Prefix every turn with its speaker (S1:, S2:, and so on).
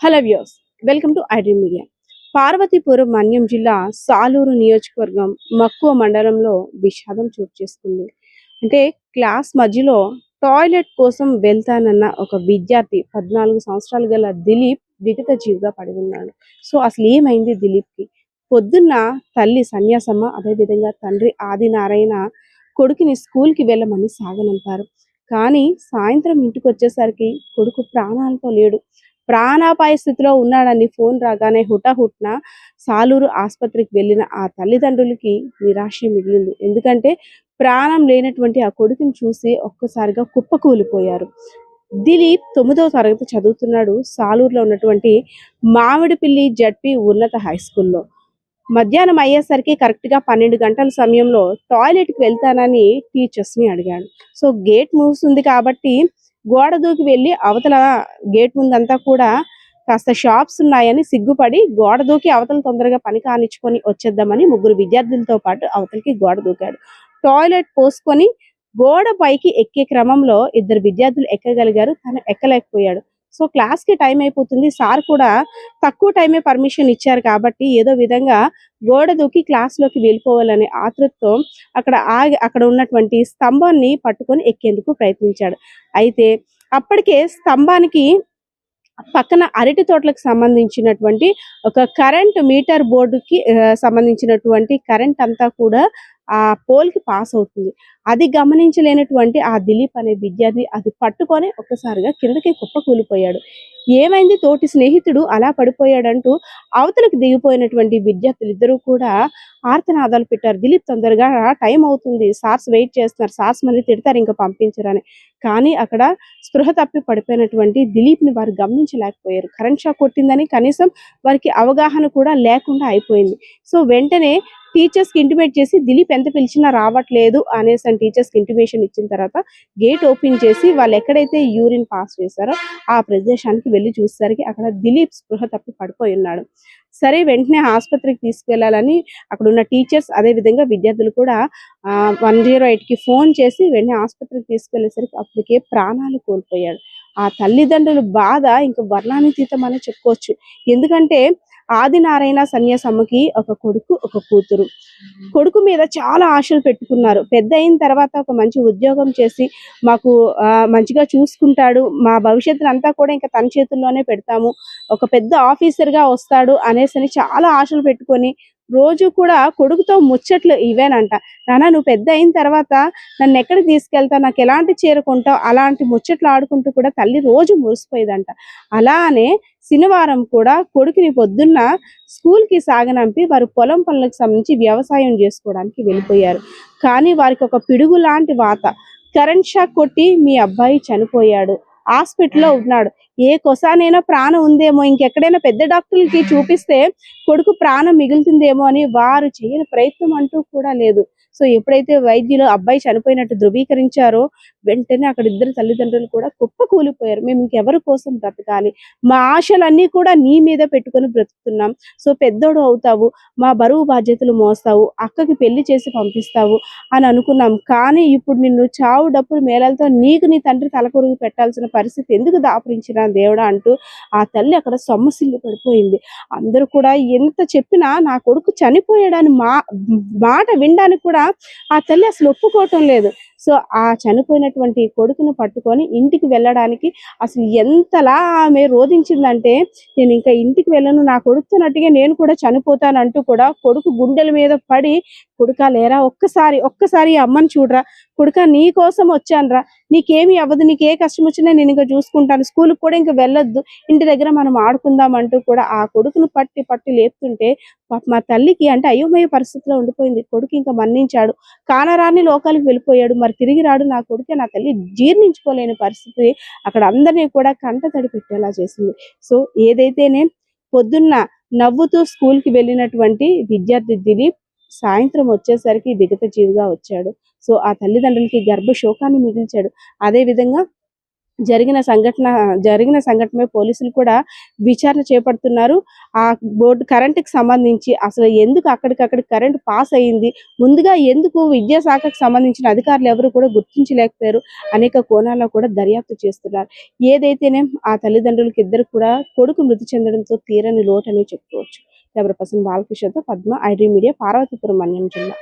S1: Hello views, welcome to iDream media. Parvathipuram Manyam జిల్లా సాలూరు నియోజకవర్గం మక్కువ మండలంలో విషాదం చోటు చేసుకుంది. అంటే క్లాస్ మధ్యలో టాయిలెట్ కోసం వెళ్తానన్న ఒక విద్యార్థి 14 సంవత్సరాలు గల దిలీప్ విగత జీవిగా పడి ఉన్నాడు. సో అసలు ఏమైంది దిలీప్కి? పొద్దున్న తల్లి సన్యాసమ్మ, అదేవిధంగా తండ్రి ఆదినారాయణ కొడుకుని స్కూల్కి వెళ్ళమని సాగనంపారు. కానీ సాయంత్రం ఇంటికి వచ్చేసరికి కొడుకు ప్రాణాలతో లేడు, ప్రాణాపాయ స్థితిలో ఉన్నాడని ఫోన్ రాగానే హుటాహుట్న సాలూరు ఆసుపత్రికి వెళ్ళిన ఆ తల్లిదండ్రులకి నిరాశ మిగిలింది. ఎందుకంటే ప్రాణం లేనటువంటి ఆ కొడుకుని చూసి ఒక్కసారిగా కుప్పకూలిపోయారు. దిలీప్ 9వ తరగతి చదువుతున్నాడు సాలూరులో ఉన్నటువంటి మామిడిపిల్లి జడ్పీ ఉన్నత హై స్కూల్లో. మధ్యాహ్నం అయ్యేసరికి కరెక్ట్గా 12 గంటల సమయంలో టాయిలెట్కి వెళ్తానని టీచర్స్ని అడిగాడు. సో గేట్ మూస్తుంది కాబట్టి గోడ దూకి వెళ్ళి అవతల గేట్ ముందంతా కూడా కాస్త షాప్స్ ఉన్నాయని సిగ్గుపడి గోడ దూకి అవతల తొందరగా పని కానిచ్చుకొని వచ్చేద్దామని ముగ్గురు విద్యార్థులతో పాటు అవతలకి గోడ దూకాడు. టాయిలెట్ పోసుకొని గోడ పైకి ఎక్కే క్రమంలో ఇద్దరు విద్యార్థులు ఎక్కగలిగారు, తను ఎక్కలేకపోయాడు. సో క్లాస్కి టైం అయిపోతుంది, సార్ కూడా తక్కువ టైమే పర్మిషన్ ఇచ్చారు కాబట్టి ఏదో విధంగా గోడ దూకి క్లాస్లోకి వెళ్ళిపోవాలనే ఆతృతతో అక్కడ ఉన్నటువంటి స్తంభాన్ని పట్టుకొని ఎక్కేందుకు ప్రయత్నించాడు. అయితే అప్పటికే స్తంభానికి పక్కన అరటి తోటలకు సంబంధించినటువంటి ఒక కరెంట్ మీటర్ బోర్డుకి సంబంధించినటువంటి కరెంట్ అంతా కూడా ఆ పోల్కి పాస్ అవుతుంది. అది గమనించలేనటువంటి ఆ దిలీప్ అనే విద్యార్థి అది పట్టుకొని ఒక్కసారిగా కిందకి కుప్పకూలిపోయాడు. ఏమైంది, తోటి స్నేహితుడు అలా పడిపోయాడంటూ అవతలకు దిగిపోయినటువంటి విద్యార్థులు ఇద్దరూ కూడా ఆర్తనాదాలు పెట్టారు. దిలీప్ తొందరగా, టైం అవుతుంది, సార్స్ వెయిట్ చేస్తున్నారు, సార్స్ మళ్ళీ తిడతారు, ఇంకా పంపించరని. కానీ అక్కడ స్పృహ తప్పి పడిపోయినటువంటి దిలీప్ని వారు గమనించలేకపోయారు. కరెంట్ షాక్ కొట్టిందని కనీసం వారికి అవగాహన కూడా లేకుండా అయిపోయింది. సో వెంటనే టీచర్స్కి ఇంటిమేట్ చేసి దిలీప్ ఎంత పిలిచినా రావట్లేదు అనేసి అని టీచర్స్కి ఇంటిమేషన్ ఇచ్చిన తర్వాత గేట్ ఓపెన్ చేసి వాళ్ళు ఎక్కడైతే యూరిన్ పాస్ చేశారో ఆ ప్రదేశానికి వెళ్ళి చూసేసరికి అక్కడ దిలీప్ స్పృహ తప్పి పడిపోయి ఉన్నాడు. సరే వెంటనే ఆసుపత్రికి తీసుకువెళ్ళాలని అక్కడ ఉన్న టీచర్స్ అదేవిధంగా విద్యార్థులు కూడా 108కి ఫోన్ చేసి వెంటనే ఆసుపత్రికి తీసుకెళ్లేసరికి అప్పటికే ప్రాణాలు కోల్పోయాడు. ఆ తల్లిదండ్రుల బాధ ఇంకా వర్ణాతీతం అని చెప్పుకోవచ్చు. ఎందుకంటే ఆదినారాయణ సన్యాసమ్మకి ఒక కొడుకు, ఒక కూతురు. కొడుకు మీద చాలా ఆశలు పెట్టుకున్నారు. పెద్ద అయిన తర్వాత ఒక మంచి ఉద్యోగం చేసి మాకు మంచిగా చూసుకుంటాడు, మా భవిష్యత్తును అంతా కూడా ఇంకా తన చేతుల్లోనే పెడతాము, ఒక పెద్ద ఆఫీసర్గా వస్తాడు అనేసి చాలా ఆశలు పెట్టుకొని రోజు కూడా కొడుకుతో ముచ్చట్లు ఇవేనంట. నాన్న నువ్వు పెద్ద అయిన తర్వాత నన్ను ఎక్కడికి తీసుకెళ్తావు, నాకు ఎలాంటి చీర కొంటావు, అలాంటి ముచ్చట్లు ఆడుకుంటూ కూడా తల్లి రోజు మురిసిపోయేదంట. అలానే శనివారం కూడా కొడుకుని పొద్దున్న స్కూల్కి సాగనంపి వారు పొలం పనులకు సంబంధించి వ్యవసాయం చేసుకోవడానికి వెళ్ళిపోయారు. కానీ వారికి ఒక పిడుగు లాంటి వాత, కరెంట్ షాక్ కొట్టి మీ అబ్బాయి చనిపోయాడు, హాస్పిటల్లో ఉన్నాడు, ఏ కొసానైనా ప్రాణం ఉందేమో, ఇంకెక్కడైనా పెద్ద డాక్టర్లకి చూపిస్తే కొడుకు ప్రాణం మిగులుతుందేమో అని వారు చేయని ప్రయత్నం అంటూ కూడా లేదు. సో ఎప్పుడైతే వైద్యులు అబ్బాయి చనిపోయినట్టు ధృవీకరించారో వెంటనే అక్కడ ఇద్దరు తల్లిదండ్రులు కూడా కుప్పకూలిపోయారు. మేము ఇంకెవరి కోసం బ్రతకాలి, మా ఆశలన్నీ కూడా నీ మీద పెట్టుకొని బ్రతుకుతున్నాం, సో పెద్దోడు అవుతావు, మా బరువు బాధ్యతలు మోస్తావు, అక్కకి పెళ్లి చేసి పంపిస్తావు అని అనుకున్నాం. కానీ ఇప్పుడు నిన్ను చావు డప్పులు మేళాలతో నీకు నీ తండ్రి తలకొరుగు పెట్టాల్సిన పరిస్థితి ఎందుకు దాపురించిన దేవుడా అంటూ ఆ తల్లి అక్కడ సొమ్మసిల్లు పడిపోయింది. అందరూ కూడా ఎంత చెప్పినా నా కొడుకు చనిపోయాడని మాట వినడానికి కూడా ఆ తల్లి అసలు ఒప్పుకోవటం లేదు. సో ఆ చనిపోయినటువంటి కొడుకును పట్టుకొని ఇంటికి వెళ్ళడానికి అసలు ఎంతలా ఆమె రోధించిందంటే, నేను ఇంకా ఇంటికి వెళ్ళను, నా కొడుకుతున్నట్టుగా నేను కూడా చనిపోతానంటూ కూడా కొడుకు గుండెల మీద పడి, కొడుకా లేరా, ఒక్కసారి అమ్మని చూడరా, కొడుకా నీ కోసం వచ్చానురా, నీకేమి అవ్వదు, నీకు ఏ కష్టం వచ్చినా నేను ఇంకా చూసుకుంటాను, స్కూల్కి కూడా ఇంకా వెళ్ళొద్దు, ఇంటి దగ్గర మనం ఆడుకుందాం అంటూ కూడా ఆ కొడుకును పట్టి లేపుతుంటే మా తల్లికి అంటే అయోమయ పరిస్థితిలో ఉండిపోయింది. కొడుకు ఇంకా మరణించాడు, కానరాని లోకాలకు వెళ్ళిపోయాడు, మరి తిరిగి రాడు నా కొడుకే, నా తల్లి జీర్ణించుకోలేని పరిస్థితి అక్కడ అందరినీ కూడా కంట తడి పెట్టేలా చేసింది. సో ఏదైతేనే పొద్దున్న నవ్వుతూ స్కూల్కి వెళ్ళినటువంటి విద్యార్థి దిలీప్ సాయంత్రం వచ్చేసరికి విగత జీవిగా వచ్చాడు. సో ఆ తల్లిదండ్రులకి గర్భ శోకాన్ని మిగిల్చాడు. అదే విధంగా జరిగిన సంఘటనపై పోలీసులు కూడా విచారణ చేపడుతున్నారు. ఆ బోర్డు కరెంట్‌కి సంబంధించి అసలు ఎందుకు అక్కడికక్కడ కరెంట్ పాస్ అయింది? ముందుగా ఎందుకు విద్యాశాఖకు సంబంధించిన అధికారులు ఎవరు కూడా గుర్తించలేకపోయారు? అనేక కోణాల్లో కూడా దర్యాప్తు చేస్తున్నారు. ఏదైతేనేం ఆ తల్లిదండ్రులకి ఇద్దరికి కూడా కొడుకు మృతి చెందడంతో తీరని లోటని చెప్పుకోవచ్చు. కెమెరా పర్సన్ బాలకృష్ణతో పద్మ, ఐడ్రీమ్ మీడియా, పార్వతీపురం మన్యం జిల్లా.